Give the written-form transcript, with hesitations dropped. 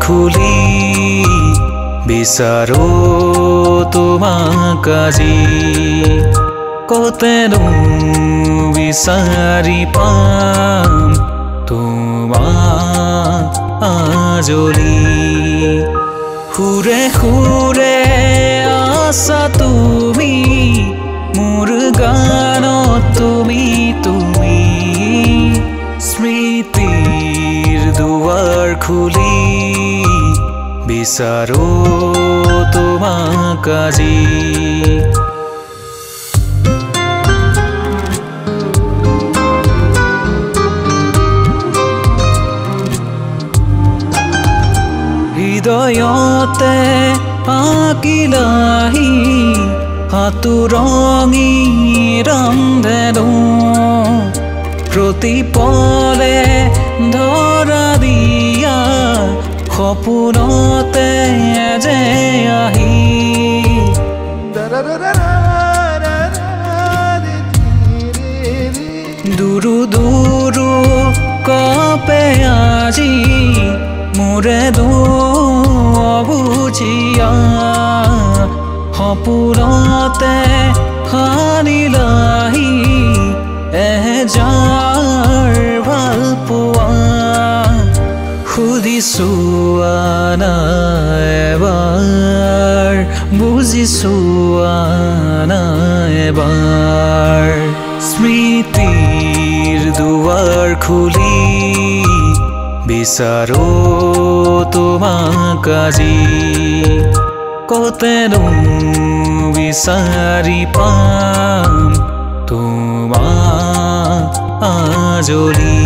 খুলি বিচাৰো তোমাক আজি কতেনো বিচাৰি পাম তোমাক আজলি সুৰে সুৰে আছা তুমি মোৰ গানত তুমি তুমি স্মৃতিৰ দুৱাৰ খুলি বিচাৰো তোমাক আজি হৃদয়তে আঁকিলাহি হাতুৰঙী ৰন্ধেনো প্ৰতি পলে ধৰা দিয়া সপোনতে যে আহি দুৰু দুৰু কপে আজি মোৰে অবুজিয়া সপোনতে হানিলাহি এজাৰ ভাল পোৱা সুধিছো আনা এবাৰ বুজিছো আনা এবাৰ স্মৃতিৰ দুৱাৰ খুলি বিচাৰো তোমাক আজি কতেনো বিচাৰি পাম তোমাক আজলি